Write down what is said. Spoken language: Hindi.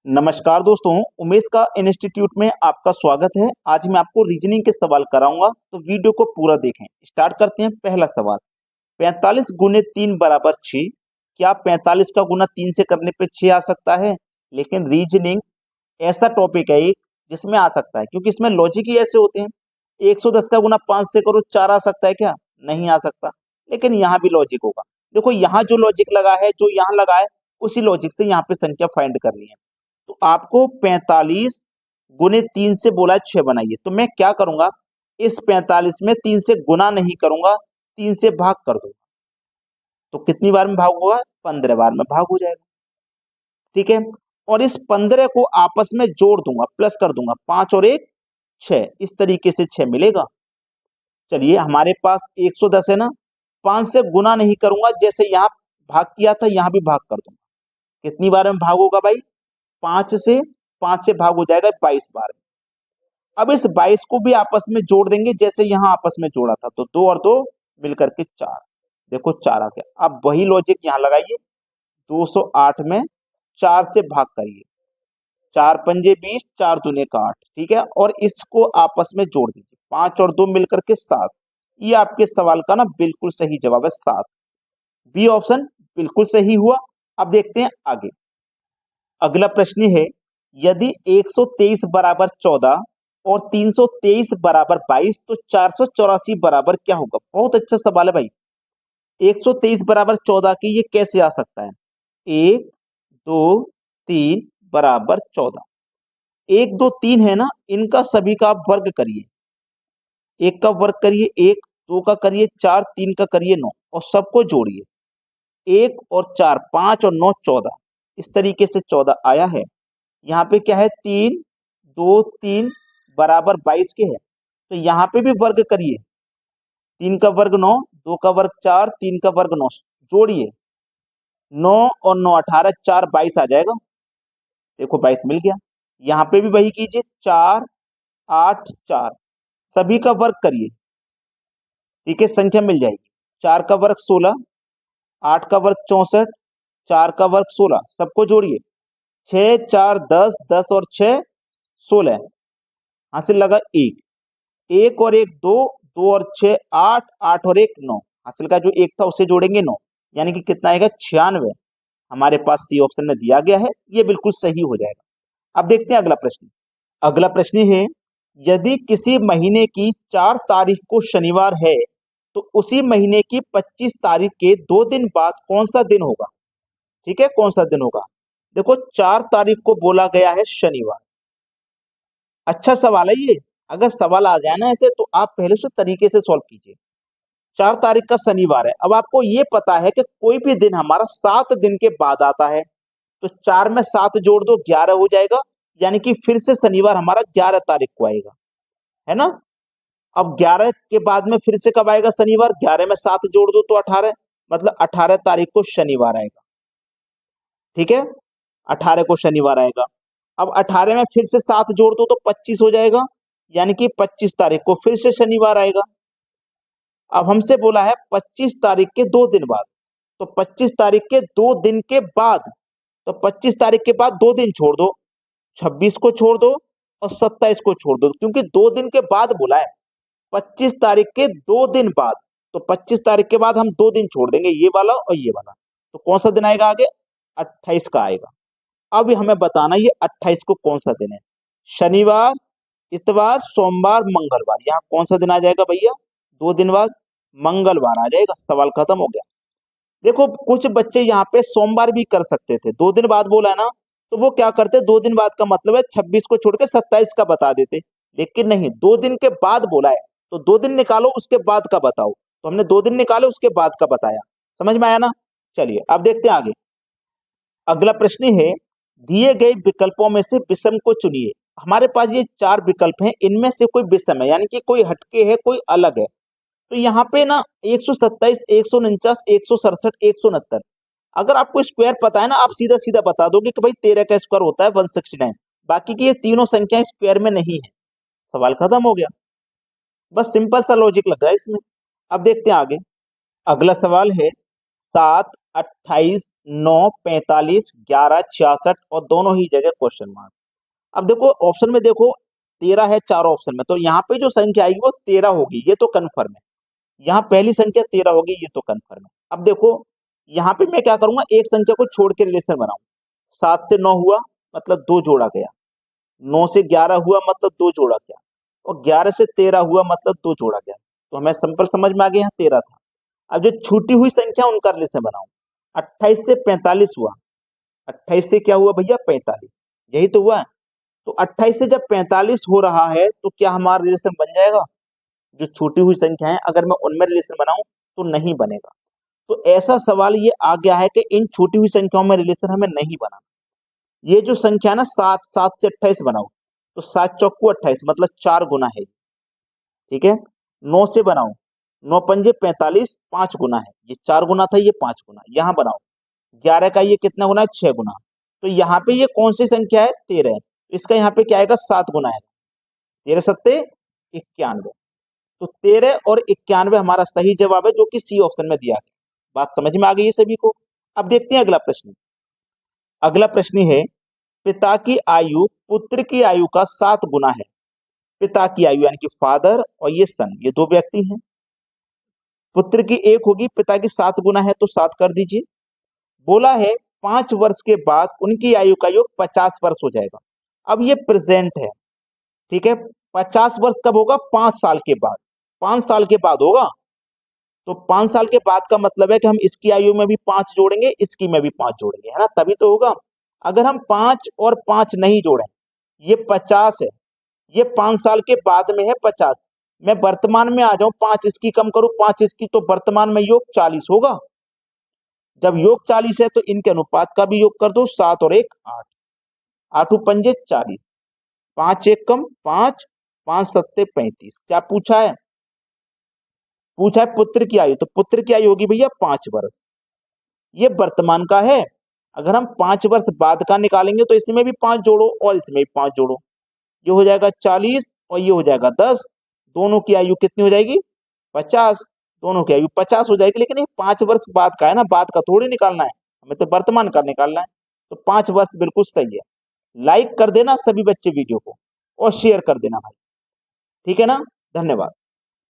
नमस्कार दोस्तों, उमेश का इंस्टीट्यूट में आपका स्वागत है। आज मैं आपको रीजनिंग के सवाल कराऊंगा, तो वीडियो को पूरा देखें। स्टार्ट करते हैं। पहला सवाल, 45 गुने 3 बराबर 6। क्या 45 का गुना 3 से करने पे 6 आ सकता है? लेकिन रीजनिंग ऐसा टॉपिक है एक जिसमें आ सकता है, क्योंकि इसमें लॉजिक ही ऐसे होते हैं। 110 का गुना 5 से करो, 4 आ सकता है क्या? नहीं आ सकता। लेकिन यहाँ भी लॉजिक होगा। देखो, यहाँ जो लॉजिक लगा है, जो यहाँ लगा है, उसी लॉजिक से यहाँ पे संख्या फाइंड करनी है। तो आपको 45 गुने 3 से बोला 6 बनाइए। तो मैं क्या करूंगा, इस 45 में 3 से गुना नहीं करूंगा, 3 से भाग कर दूंगा। तो कितनी बार में भाग होगा? 15 बार में भाग हो जाएगा। ठीक है। और इस 15 को आपस में जोड़ दूंगा, प्लस कर दूंगा। 5 और 1 6, इस तरीके से 6 मिलेगा। चलिए, हमारे पास 110 है ना, 5 से गुना नहीं करूंगा, जैसे यहाँ भाग किया था यहाँ भी भाग कर दूंगा। कितनी बार में भाग होगा भाई? 5 से 5 से भाग हो जाएगा 22 बार। अब इस 22 को भी आपस में जोड़ देंगे, जैसे यहाँ आपस में जोड़ा था। तो 2 और 2 मिलकर के 4। देखो 4 आ गया। अब वही लॉजिक यहाँ लगाइए। 208 में 4 से भाग करिए। 4 पंजे 20, 4 दूने का 8। ठीक है। और इसको आपस में जोड़ दीजिए। 5 और 2 मिलकर के 7। ये आपके सवाल का ना बिल्कुल सही जवाब है, 7। बी ऑप्शन बिल्कुल सही हुआ। अब देखते हैं आगे। अगला प्रश्न है, यदि 123 बराबर 14 और 323 बराबर 22, तो 484 बराबर क्या होगा? बहुत अच्छा सवाल है भाई। 123 बराबर 14 की ये कैसे आ सकता है? 1 2 3 बराबर 14। 1 2 3 है ना, इनका सभी का आप वर्ग करिए। 1 का वर्ग करिए 1, 2 का करिए 4, 3 का करिए 9, और सबको जोड़िए। 1 और 4 5 और 9 14। इस तरीके से 14 आया है। यहाँ पे क्या है? 3 2 3 बराबर 22 के है। तो यहाँ पे भी वर्ग करिए। 3 का वर्ग 9, 2 का वर्ग 4, 3 का वर्ग 9, जोड़िए। 9 और 9 18, 4 22 आ जाएगा। देखो 22 मिल गया। यहाँ पे भी वही कीजिए। 4 8 4, सभी का वर्ग करिए। ठीक है, संख्या मिल जाएगी। 4 का वर्ग 16, 8 का वर्ग 64, 4 का वर्ग 16, सबको जोड़िए। 6 4 10, 10 और 6 16। हासिल लगा 1। 1 और 1 2, 2 और 6 8, 8 और 1 9। हासिल का जो 1 था उसे जोड़ेंगे 9, यानी कि कितना आएगा? 96। हमारे पास सी ऑप्शन में दिया गया है, ये बिल्कुल सही हो जाएगा। अब देखते हैं अगला प्रश्न। अगला प्रश्न है, यदि किसी महीने की 4 तारीख को शनिवार है, तो उसी महीने की 25 तारीख के 2 दिन बाद कौन सा दिन होगा? ठीक है, कौन सा दिन होगा? देखो, 4 तारीख को बोला गया है शनिवार। अच्छा सवाल है ये। अगर सवाल आ जाए ना ऐसे, तो आप पहले से तरीके से सॉल्व कीजिए। 4 तारीख का शनिवार है। अब आपको ये पता है कि कोई भी दिन हमारा 7 दिन के बाद आता है। तो 4 में 7 जोड़ दो, 11 हो जाएगा। यानी कि फिर से शनिवार हमारा 11 तारीख को आएगा, है ना। अब 11 के बाद में फिर से कब आएगा शनिवार? 11 में 7 जोड़ दो तो 18, मतलब 18 तारीख को शनिवार आएगा। ठीक है, 18 को शनिवार आएगा। अब 18 में फिर से 7 जोड़ दो तो 25 हो जाएगा, यानी कि 25 तारीख को फिर से शनिवार आएगा। अब हमसे बोला है 25 तारीख के 2 दिन बाद। तो 25 तारीख के 2 दिन के बाद, तो 25 तारीख के बाद 2 दिन छोड़ दो। 26 को छोड़ दो और 27 को छोड़ दो, क्योंकि 2 दिन के बाद बोला है। 25 तारीख के 2 दिन बाद, तो 25 तारीख के बाद हम 2 दिन छोड़ देंगे, ये वाला और ये वाला। तो कौन सा दिन आएगा आगे? 28 का आएगा। अब हमें बताना ये 28 को कौन सा दिन है। शनिवार, इतवार, सोमवार, मंगलवार। यहाँ कौन सा दिन आ जाएगा भैया? 2 दिन बाद मंगलवार आ जाएगा। सवाल खत्म हो गया। देखो, कुछ बच्चे यहाँ पे सोमवार भी कर सकते थे। 2 दिन बाद बोला है ना, तो वो क्या करते? 2 दिन बाद का मतलब है 26 को छोड़ के 27 का बता देते। लेकिन नहीं, 2 दिन के बाद बोला है, तो 2 दिन निकालो उसके बाद का बताओ। तो हमने 2 दिन निकाले, उसके बाद का बताया। समझ में आया ना? चलिए अब देखते हैं आगे। अगला प्रश्न है, दिए गए विकल्पों में से विषम को चुनिए। हमारे पास ये 4 विकल्प हैं, इनमें से कोई विषम है, यानी कि कोई हटके है, कोई अलग है। तो यहाँ पे ना 127, 149, 167, 169, अगर आपको स्क्वायर पता है ना, आप सीधा सीधा बता दोगे कि भाई 13 का स्क्वायर होता है 169। बाकी की ये तीनों संख्याएं स्क्वायर में नहीं है। सवाल खत्म हो गया। बस सिंपल सा लॉजिक लग रहा है इसमें। अब देखते हैं आगे। अगला सवाल है, 7 28, 9, 45, 11, 66 और दोनों ही जगह क्वेश्चन मार्क। अब देखो ऑप्शन में देखो 13 है चारों ऑप्शन में, तो यहाँ पे जो संख्या आएगी वो 13 होगी, ये तो कन्फर्म है। यहाँ पहली संख्या 13 होगी, ये तो कन्फर्म है। अब देखो यहाँ पे मैं क्या करूंगा, एक संख्या को छोड़ के रिलेशन बनाऊं। 7 से 9 हुआ मतलब 2 जोड़ा गया, 9 से 11 हुआ मतलब 2 जोड़ा गया, और 11 से 13 हुआ मतलब 2 जोड़ा गया। तो हमें सिंपल समझ में आ गया, यहाँ 13 था। अब जो छूटी हुई संख्या उनका रिलेशन बनाऊं। 28 से 45 हुआ, 28 से क्या हुआ भैया 45, यही तो हुआ। तो 28 से जब 45 हो रहा है तो क्या हमारा रिलेशन बन जाएगा? जो छोटी हुई संख्या है अगर मैं उनमें रिलेशन बनाऊं तो नहीं बनेगा। तो ऐसा सवाल ये आ गया है कि इन छोटी हुई संख्याओं में रिलेशन हमें नहीं बनाना। ये जो संख्या है ना 7, 7 से 28 बनाओ तो 7 चौको 28 मतलब 4 गुना है, ठीक है। 9 से बनाओ, 9 पंजे 45, 5 गुना है, ये 4 गुना था, ये 5 गुना। यहाँ बनाओ 11 का ये कितना गुना है 6 गुना। तो यहाँ पे ये कौन सी संख्या है 13 है, इसका यहाँ पे क्या आएगा 7 गुना है, 13 सत्ते 91। तो 13 और 91 हमारा सही जवाब है, जो कि सी ऑप्शन में दिया है। बात समझ में आ गई है सभी को? अब देखते हैं अगला प्रश्न। अगला प्रश्न है, पिता की आयु पुत्र की आयु का 7 गुना है। पिता की आयु यानी कि फादर और ये सन, ये दो व्यक्ति हैं। पुत्र की 1 होगी, पिता की 7 गुना है तो 7 कर दीजिए। बोला है 5 वर्ष के बाद उनकी आयु का योग 50 वर्ष हो जाएगा। अब ये प्रेजेंट है, ठीक है। 50 वर्ष कब होगा? 5 साल के बाद, 5 साल के बाद होगा। तो 5 साल के बाद का मतलब है कि हम इसकी आयु में भी 5 जोड़ेंगे, इसकी में भी 5 जोड़ेंगे, है ना, तभी तो होगा। अगर हम 5 और 5 नहीं जोड़ें, ये 50 है, ये 5 साल के बाद में है 50। मैं वर्तमान में आ जाऊं, 5 इसकी कम करूं 5 इसकी, तो वर्तमान में योग 40 होगा। जब योग 40 है तो इनके अनुपात का भी योग कर दो, 7 और 1 8, 8 पंजे 40, 5 1 कम 5, 5 सत्ते 35। क्या पूछा है? पूछा है पुत्र की आयु, तो पुत्र की आयु होगी भैया 5 वर्ष। ये वर्तमान का है। अगर हम 5 वर्ष बाद का निकालेंगे तो इसमें भी 5 जोड़ो और इसमें भी 5 जोड़ो, ये हो जाएगा 40 और ये हो जाएगा 10। दोनों की आयु कितनी हो जाएगी? 50। दोनों की आयु 50 हो जाएगी, लेकिन ये 5 वर्ष बाद का है ना, बाद का थोड़ी निकालना है, हमें तो वर्तमान का निकालना है। तो 5 वर्ष बिल्कुल सही है। लाइक कर देना सभी बच्चे वीडियो को और शेयर कर देना भाई, ठीक है ना। धन्यवाद।